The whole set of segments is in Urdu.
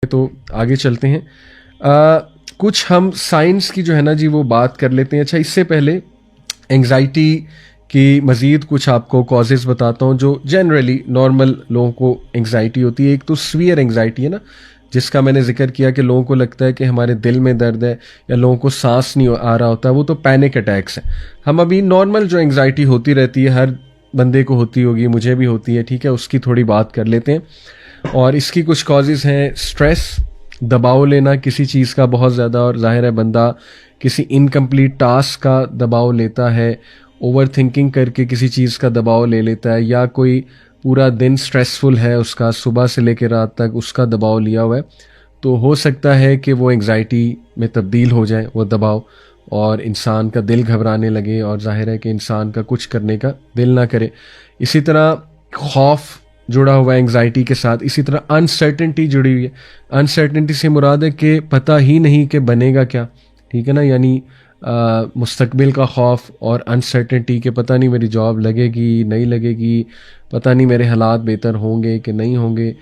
تو آگے چلتے ہیں. کچھ ہم سائنس کی جو ہے نا جی وہ بات کر لیتے ہیں. اچھا اس سے پہلے انگزائٹی کی مزید کچھ آپ کو کازز بتاتا ہوں جو جنرلی نارمل لوگوں کو انگزائٹی ہوتی ہے. ایک تو سویئر انگزائٹی ہے نا, جس کا میں نے ذکر کیا کہ لوگوں کو لگتا ہے کہ ہمارے دل میں درد ہے یا لوگوں کو سانس نہیں آ رہا ہوتا, وہ تو پینک اٹیکس ہیں. ہم ابھی نارمل جو انگزائٹی ہوتی رہتی ہے, ہر بندے کو ہوتی ہوگی, مجھے بھی ہوتی ہے, ٹھیک ہے, اس کی تھوڑی بات کر لیتے ہیں. اور اس کی کچھ کازز ہیں. اسٹریس, دباؤ لینا کسی چیز کا بہت زیادہ, اور ظاہر ہے بندہ کسی انکمپلیٹ ٹاسک کا دباؤ لیتا ہے, اوور تھنکنگ کر کے کسی چیز کا دباؤ لے لیتا ہے, یا کوئی پورا دن اسٹریسفل ہے اس کا, صبح سے لے کے رات تک اس کا دباؤ لیا ہوا ہے, تو ہو سکتا ہے کہ وہ انگزائٹی میں تبدیل ہو جائے وہ دباؤ, اور انسان کا دل گھبرانے لگے, اور ظاہر ہے کہ انسان کا کچھ کرنے کا دل نہ کرے. اسی طرح خوف جڑا ہوا ہے انگزائٹی کے ساتھ. اسی طرح انسرٹنٹی جڑی ہوئی ہے. انسرٹنٹی سے مراد ہے کہ پتہ ہی نہیں کہ بنے گا کیا, ٹھیک ہے نا, یعنی مستقبل کا خوف اور انسرٹنٹی کہ پتہ نہیں میری جاب لگے گی نہیں لگے گی, پتہ نہیں میرے حالات بہتر ہوں گے کہ نہیں ہوں گے,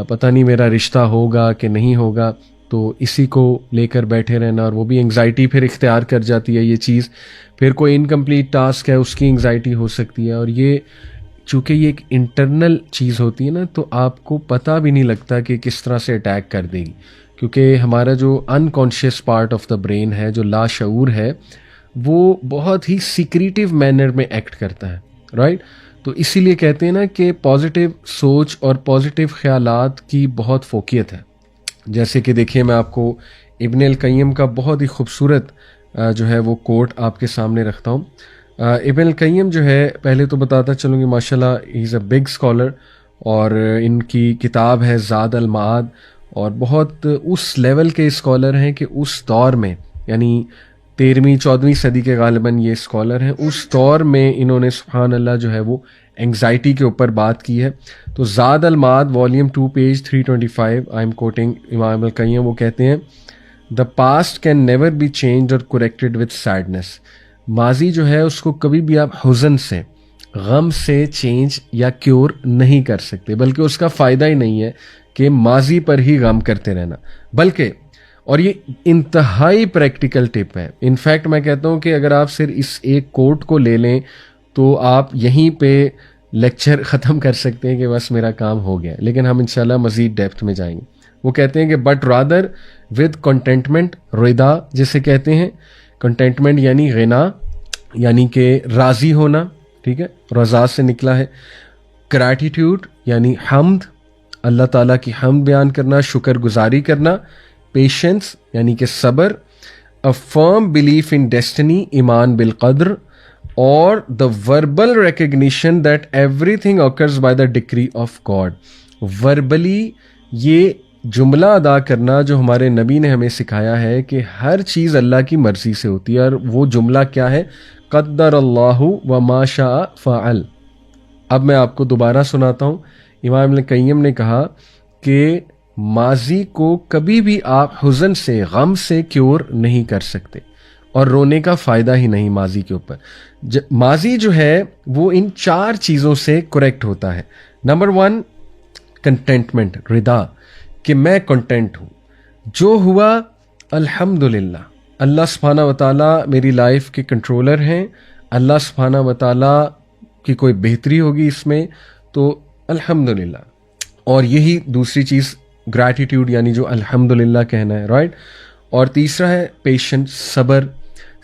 پتہ نہیں میرا رشتہ ہوگا کہ نہیں ہوگا. تو اسی کو لے کر بیٹھے رہنا, اور وہ بھی انگزائٹی پھر اختیار کر جاتی ہے یہ چیز. پھر کوئی انکمپلیٹ ٹاسک ہے اس کی انگزائٹی ہو سکتی ہے, اور یہ چونکہ یہ ایک انٹرنل چیز ہوتی ہے نا, تو آپ کو پتہ بھی نہیں لگتا کہ کس طرح سے اٹیک کر دے گی, کیونکہ ہمارا جو unconscious part of the brain ہے, جو لاشعور ہے, وہ بہت ہی سیکریٹیو مینر میں ایکٹ کرتا ہے, رائٹ. تو اسی لیے کہتے ہیں نا کہ پازیٹیو سوچ اور پازیٹیو خیالات کی بہت فوقیت ہے. جیسے کہ دیکھیے میں آپ کو ابن القیم کا بہت ہی خوبصورت جو ہے وہ کوٹ آپ کے سامنے رکھتا ہوں. ابن القیم جو ہے, پہلے تو بتاتا چلوں گی ماشاءاللہ ہی از اے بگ اسکالر, اور ان کی کتاب ہے زاد المعاد, اور بہت اس لیول کے اسکالر ہیں کہ اس دور میں, یعنی 13ویں-14ویں صدی کے غالباً یہ اسکالر ہیں, اس دور میں انہوں نے سبحان اللہ جو ہے وہ انگزائٹی کے اوپر بات کی ہے. تو زاد المعاد volume 2 page 325, I am quoting امام القیم, وہ کہتے ہیں the past can never be change or corrected with sadness. ماضی جو ہے اس کو کبھی بھی آپ حزن سے, غم سے چینج یا کیور نہیں کر سکتے, بلکہ اس کا فائدہ ہی نہیں ہے کہ ماضی پر ہی غم کرتے رہنا, بلکہ, اور یہ انتہائی پریکٹیکل ٹپ ہے. انفیکٹ میں کہتا ہوں کہ اگر آپ صرف اس ایک کوٹ کو لے لیں تو آپ یہیں پہ لیکچر ختم کر سکتے ہیں کہ بس میرا کام ہو گیا, لیکن ہم انشاءاللہ مزید ڈیپتھ میں جائیں گے. وہ کہتے ہیں کہ بٹ رادر ود کنٹینٹمنٹ, رضا جسے کہتے ہیں, کنٹینٹمنٹ یعنی غنا, یعنی کہ راضی ہونا, ٹھیک ہے, رضا سے نکلا ہے. گریٹیٹیوڈ یعنی حمد, اللہ تعالیٰ کی حمد بیان کرنا, شکر گزاری کرنا. پیشنس یعنی کہ صبر. اے فرم بلیف ان ڈیسٹنی, ایمان بالقدر. اور the verbal recognition that every thing occurs by the ڈکری of God. Verbally یہ جملہ ادا کرنا جو ہمارے نبی نے ہمیں سکھایا ہے کہ ہر چیز اللہ کی مرضی سے ہوتی ہے, اور وہ جملہ کیا ہے, قدر اللہ و ما شاء فعل. اب میں آپ کو دوبارہ سناتا ہوں. امام ابن القیم نے کہا کہ ماضی کو کبھی بھی آپ حزن سے, غم سے کیور نہیں کر سکتے, اور رونے کا فائدہ ہی نہیں ماضی کے اوپر. ماضی جو ہے وہ ان 4 چیزوں سے کریکٹ ہوتا ہے. نمبر 1 کنٹینٹمنٹ, رضا, کہ میں کنٹینٹ ہوں, جو ہوا الحمدللہ, اللہ سبحانہ و تعالیٰ میری لائف کے کنٹرولر ہیں, اللہ سبحانہ و تعالیٰ کی کوئی بہتری ہوگی اس میں تو الحمدللہ. اور یہی دوسری چیز گریٹیٹیوڈ یعنی جو الحمدللہ کہنا ہے, رائٹ. اور تیسرا ہے پیشنس, صبر,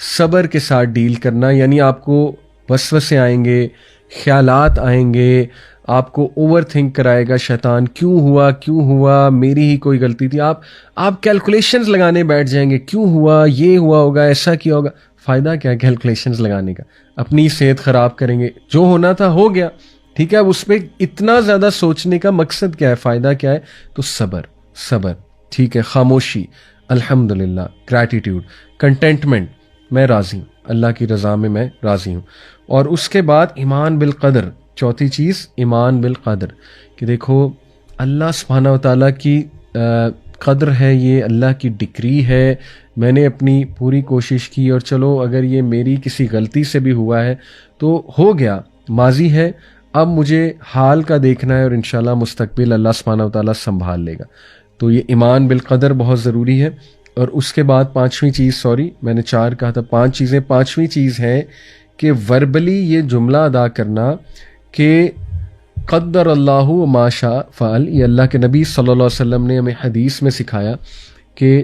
صبر کے ساتھ ڈیل کرنا, یعنی آپ کو وسوسے آئیں گے, خیالات آئیں گے, آپ کو اوور تھنک کرائے گا شیطان, کیوں ہوا, میری ہی کوئی غلطی تھی, آپ کیلکولیشنز لگانے بیٹھ جائیں گے, کیوں ہوا, یہ ہوا ہوگا, ایسا کیا ہوگا. فائدہ کیا ہے کیلکولیشنز لگانے کا, اپنی صحت خراب کریں گے, جو ہونا تھا ہو گیا, ٹھیک ہے. اب اس پہ اتنا زیادہ سوچنے کا مقصد کیا ہے, فائدہ کیا ہے, تو صبر, ٹھیک ہے, خاموشی, الحمدللہ, گریٹیٹیوڈ, کنٹینٹمنٹ, میں راضی ہوں, اللہ کی رضا میں راضی ہوں. اور اس کے بعد ایمان بالقدر, چوتھی چیز ایمان بالقدر, کہ دیکھو اللہ سبحانہ و تعالیٰ کی قدر ہے, یہ اللہ کی ڈکری ہے, میں نے اپنی پوری کوشش کی, اور چلو اگر یہ میری کسی غلطی سے بھی ہوا ہے تو ہو گیا, ماضی ہے, اب مجھے حال کا دیکھنا ہے, اور انشاءاللہ مستقبل اللہ سبحانہ و تعالیٰ سنبھال لے گا. تو یہ ایمان بالقدر بہت ضروری ہے. اور اس کے بعد پانچویں چیز، میں نے 4 کہا تھا، 5 چیزیں. پانچویں چیز ہے کہ وربلی یہ جملہ ادا کرنا کہ قدر اللہ و ما شاء فعل. یہ اللہ کے نبی صلی اللہ علیہ وسلم نے ہمیں حدیث میں سکھایا کہ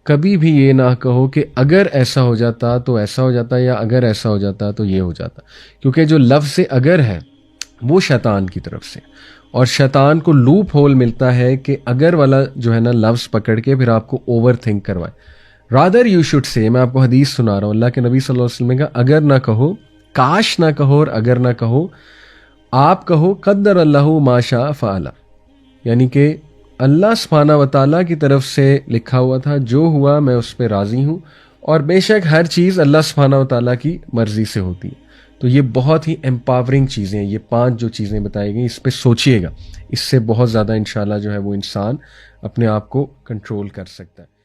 کبھی بھی یہ نہ کہو کہ اگر ایسا ہو جاتا تو ایسا ہو جاتا، یا اگر ایسا ہو جاتا تو یہ ہو جاتا. کیونکہ جو لفظ اگر ہے وہ شیطان کی طرف سے، اور شیطان کو لوپ ہول ملتا ہے کہ اگر والا جو ہے نا لفظ پکڑ کے پھر آپ کو اوور تھنک کروائے. رادر یو شوڈ سے، میں آپ کو حدیث سنا رہا ہوں، اللہ کے نبی صلی اللہ علیہ وسلم کا اگر نہ کہو، کاش نہ کہو اور اگر نہ کہو، آپ کہو قدر اللہ ما شاء فعل. یعنی کہ اللہ سبحانہ و تعالیٰ کی طرف سے لکھا ہوا تھا، جو ہوا میں اس پہ راضی ہوں، اور بے شک ہر چیز اللہ سبحانہ و تعالیٰ کی مرضی سے ہوتی ہے. تو یہ بہت ہی امپاورنگ چیزیں ہیں، یہ 5 جو چیزیں بتائی گئی، اس پہ سوچئے گا. اس سے بہت زیادہ انشاءاللہ جو ہے وہ انسان اپنے آپ کو کنٹرول کر سکتا ہے.